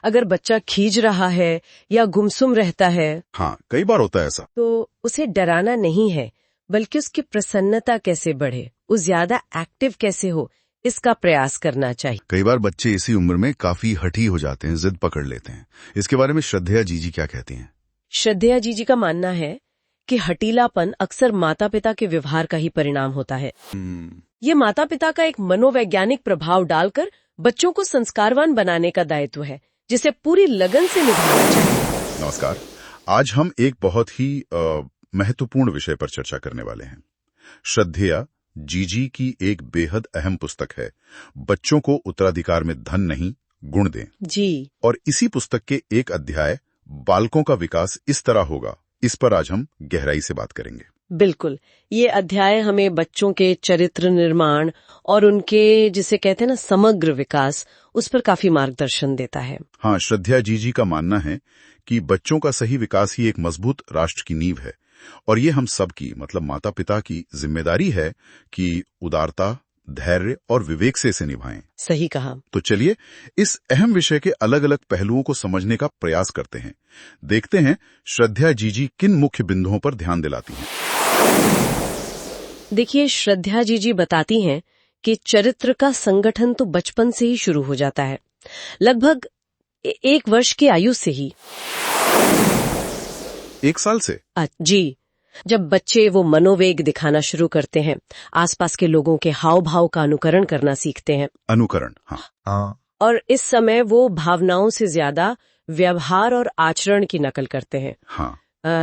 अगर बच्चा खींच रहा है या गुमसुम रहता है, हाँ, कई बार होता है ऐसा। तो उसे डराना नहीं है, बल्कि उसकी प्रसन्नता कैसे बढ़े, वो ज्यादा एक्टिव कैसे हो, इसका प्रयास करना चाहिए। कई बार बच्चे इसी उम्र में काफी हठी हो जाते हैं, जिद पकड़ लेते हैं। इसके बारे में श्रद्धेया जीजी क्या कहती हैं? श्रद्धेया जीजी का मानना है कि हठीलापन अक्सर माता पिता के व्यवहार का ही परिणाम होता है। ये माता पिता का एक मनोवैज्ञानिक प्रभाव डालकर बच्चों को संस्कारवान बनाने का दायित्व है, जिसे पूरी लगन से निभाना चाहिए। नमस्कार। आज हम एक बहुत ही महत्वपूर्ण विषय पर चर्चा करने वाले हैं। श्रद्धेया जीजी की एक बेहद अहम पुस्तक है, बच्चों को उत्तराधिकार में धन नहीं गुण दें। जी। और इसी पुस्तक के एक अध्याय, बालकों का विकास इस तरह होगा, इस पर आज हम गहराई से बात करेंगे। बिल्कुल, ये अध्याय हमें बच्चों के चरित्र निर्माण और उनके जिसे कहते हैं ना समग्र विकास, उस पर काफी मार्गदर्शन देता है। हाँ, श्रद्धेया जीजी का मानना है कि बच्चों का सही विकास ही एक मजबूत राष्ट्र की नींव है, और ये हम सब की, मतलब माता पिता की जिम्मेदारी है कि उदारता, धैर्य और विवेक से इसे निभाएं। सही कहा। तो चलिए इस अहम विषय के अलग अलग पहलुओं को समझने का प्रयास करते हैं। देखते हैं श्रद्धेया जीजी किन मुख्य बिंदुओं पर ध्यान दिलाती हैं। देखिए, श्रद्धेया जीजी बताती हैं कि चरित्र का संगठन तो बचपन से ही शुरू हो जाता है, लगभग 1 वर्ष की आयु से ही। 1 साल से? जी, जब बच्चे वो मनोवेग दिखाना शुरू करते हैं, आसपास के लोगों के हाव भाव का अनुकरण करना सीखते हैं। अनुकरण, हाँ। और इस समय वो भावनाओं से ज्यादा व्यवहार और आचरण की नकल करते हैं। हाँ।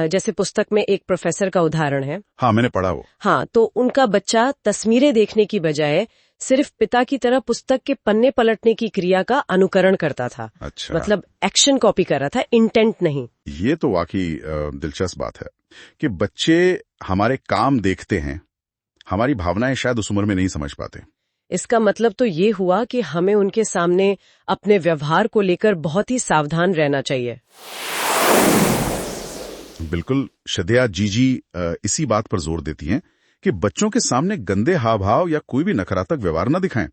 जैसे पुस्तक में एक प्रोफेसर का उदाहरण है। हाँ, मैंने पढ़ा वो। हाँ, तो उनका बच्चा तस्वीरें देखने की बजाय सिर्फ पिता की तरह पुस्तक के पन्ने पलटने की क्रिया का अनुकरण करता था। अच्छा। मतलब एक्शन कॉपी कर रहा था, इंटेंट नहीं। ये तो वाकई दिलचस्प बात है कि बच्चे हमारे काम देखते हैं, हमारी भावनाएं शायद उस उम्र में नहीं समझ पाते। इसका मतलब तो ये हुआ कि हमें उनके सामने अपने व्यवहार को लेकर बहुत ही सावधान रहना चाहिए। बिल्कुल, श्रद्धेया जीजी इसी बात पर जोर देती हैं कि बच्चों के सामने गंदे हाव भाव या कोई भी नकारात्मक व्यवहार न दिखाएं,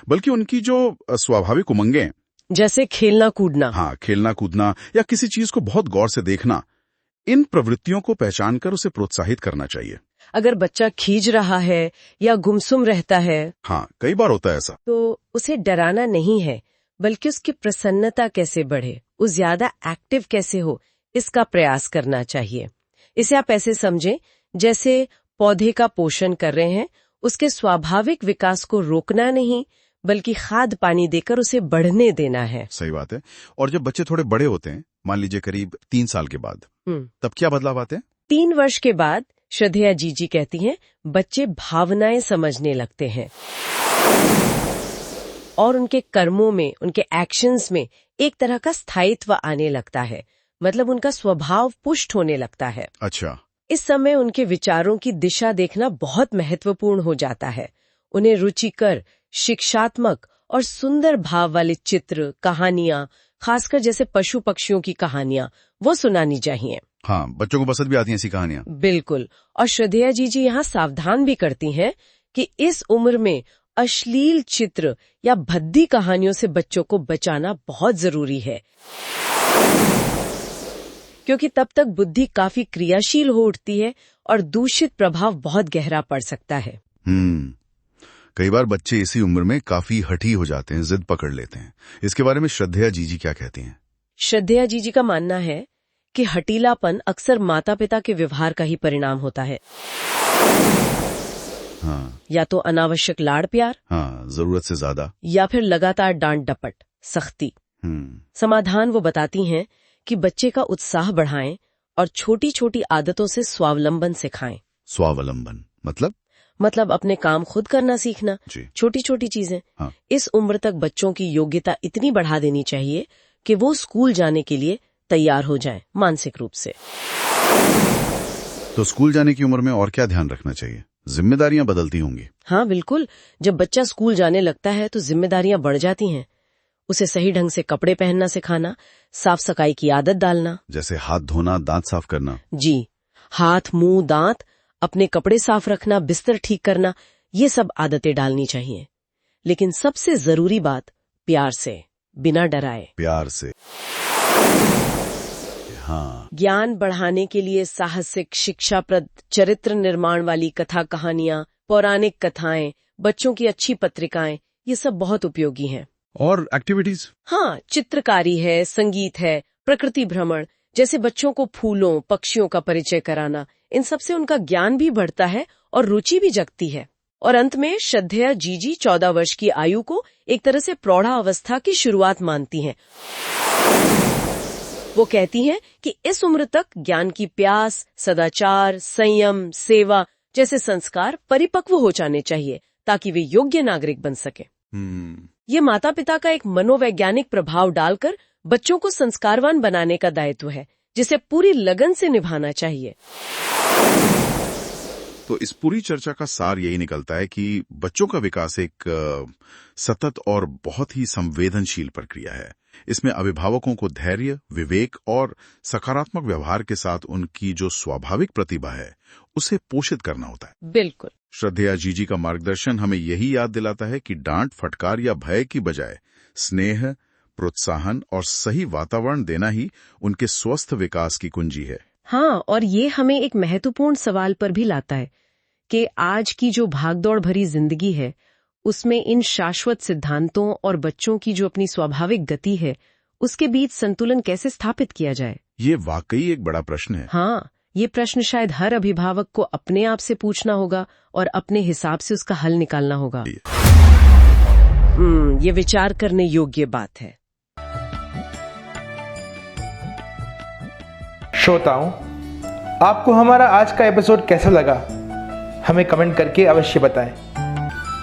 बल्कि उनकी जो स्वाभाविक उमंगें, जैसे खेलना कूदना, हाँ, खेलना कूदना या किसी चीज को बहुत गौर से देखना, इन प्रवृत्तियों को पहचान कर उसे प्रोत्साहित करना चाहिए। अगर बच्चा खींच रहा है या गुमसुम रहता है, हाँ, कई बार होता है ऐसा, तो उसे डराना नहीं है, बल्कि उसकी प्रसन्नता कैसे बढ़े, वो ज्यादा एक्टिव कैसे हो, इसका प्रयास करना चाहिए। इसे आप ऐसे समझें जैसे पौधे का पोषण कर रहे हैं, उसके स्वाभाविक विकास को रोकना नहीं, बल्कि खाद पानी देकर उसे बढ़ने देना है। सही बात है। और जब बच्चे थोड़े बड़े होते हैं, मान लीजिए करीब 3 साल के बाद, तब क्या बदलाव आते हैं? 3 वर्ष के बाद श्रद्धेया जीजी कहती हैं, बच्चे भावनाएं समझने लगते हैं और उनके कर्मों में, उनके एक्शंस में एक तरह का स्थायित्व आने लगता है। मतलब उनका स्वभाव पुष्ट होने लगता है। अच्छा। इस समय उनके विचारों की दिशा देखना बहुत महत्वपूर्ण हो जाता है। उन्हें रुचिकर, शिक्षात्मक और सुंदर भाव वाले चित्र, कहानियां, खासकर जैसे पशु पक्षियों की कहानियां, वो सुनानी चाहिए। हाँ, बच्चों को पसंद भी आती हैं ऐसी कहानियां। बिल्कुल। और श्रद्धेया जीजी यहाँ सावधान भी करती हैं कि इस उम्र में अश्लील चित्र या भद्दी कहानियों से बच्चों को बचाना बहुत जरूरी है, क्योंकि तब तक बुद्धि काफी क्रियाशील हो उठती है और दूषित प्रभाव बहुत गहरा पड़ सकता है। कई बार बच्चे इसी उम्र में काफी हठी हो जाते हैं, जिद पकड़ लेते हैं। इसके बारे में श्रद्धेया जीजी क्या कहती हैं? श्रद्धेया जीजी का मानना है कि हठीलापन अक्सर माता पिता के व्यवहार का ही परिणाम होता है। हाँ। या तो अनावश्यक लाड़ प्यार, हाँ, जरूरत से ज्यादा, या फिर लगातार डांट डपट, सख्ती। समाधान वो बताती हैं कि बच्चे का उत्साह बढ़ाएं और छोटी छोटी आदतों से स्वावलंबन सिखाएं। स्वावलंबन मतलब अपने काम खुद करना सीखना, छोटी छोटी चीजें। हाँ। इस उम्र तक बच्चों की योग्यता इतनी बढ़ा देनी चाहिए कि वो स्कूल जाने के लिए तैयार हो जाएं, मानसिक रूप से। तो स्कूल जाने की उम्र में और क्या ध्यान रखना चाहिए? जिम्मेदारियां बदलती होंगी। हाँ बिल्कुल, जब बच्चा स्कूल जाने लगता है तो जिम्मेदारियां बढ़ जाती हैं। उसे सही ढंग से कपड़े पहनना सिखाना, साफ सफाई की आदत डालना, जैसे हाथ धोना, दांत साफ करना। जी, हाथ, मुंह, दांत, अपने कपड़े साफ रखना, बिस्तर ठीक करना, ये सब आदतें डालनी चाहिए। लेकिन सबसे जरूरी बात, प्यार से। बिना डराए। प्यार से। हाँ। ज्ञान बढ़ाने के लिए साहसिक, शिक्षाप्रद, चरित्र निर्माण वाली कथा कहानियां, पौराणिक कथाएं, बच्चों की अच्छी पत्रिकाएं, ये सब बहुत उपयोगी हैं। और एक्टिविटीज? हाँ, चित्रकारी है, संगीत है, प्रकृति भ्रमण, जैसे बच्चों को फूलों, पक्षियों का परिचय कराना, इन सब से उनका ज्ञान भी बढ़ता है और रुचि भी जगती है। और अंत में श्रद्धेया जीजी 14 वर्ष की आयु को एक तरह से प्रौढ़ा अवस्था की शुरुआत मानती हैं। वो कहती हैं कि इस उम्र तक ज्ञान की प्यास, सदाचार, संयम, सेवा जैसे संस्कार परिपक्व हो जाने चाहिए ताकि वे योग्य नागरिक बन सके। ये माता पिता का एक मनोवैज्ञानिक प्रभाव डालकर बच्चों को संस्कारवान बनाने का दायित्व है, जिसे पूरी लगन से निभाना चाहिए। तो इस पूरी चर्चा का सार यही निकलता है कि बच्चों का विकास एक सतत और बहुत ही संवेदनशील प्रक्रिया है। इसमें अभिभावकों को धैर्य, विवेक और सकारात्मक व्यवहार के साथ उनकी जो स्वाभाविक प्रतिभा है उसे पोषित करना होता है। बिल्कुल। श्रद्धेया जीजी का मार्गदर्शन हमें यही याद दिलाता है कि डांट, फटकार या भय की बजाय स्नेह, प्रोत्साहन और सही वातावरण देना ही उनके स्वस्थ विकास की कुंजी है। हाँ, और ये हमें एक महत्वपूर्ण सवाल पर भी लाता है कि आज की जो भागदौड़ भरी जिंदगी है उसमें इन शाश्वत सिद्धांतों और बच्चों की जो अपनी स्वाभाविक गति है उसके बीच संतुलन कैसे स्थापित किया जाए। ये वाकई एक बड़ा प्रश्न है। हाँ, ये प्रश्न शायद हर अभिभावक को अपने आप से पूछना होगा और अपने हिसाब से उसका हल निकालना होगा। ये विचार करने योग्य बात है। श्रोताओं, आपको हमारा आज का एपिसोड कैसा लगा हमें कमेंट करके अवश्य बताएं।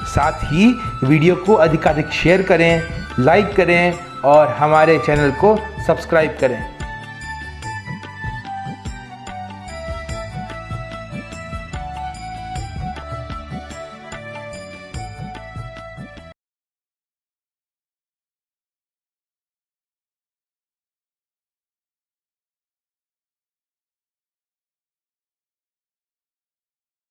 साथ ही वीडियो को अधिकाधिक शेयर करें, लाइक करें और हमारे चैनल को सब्सक्राइब करें।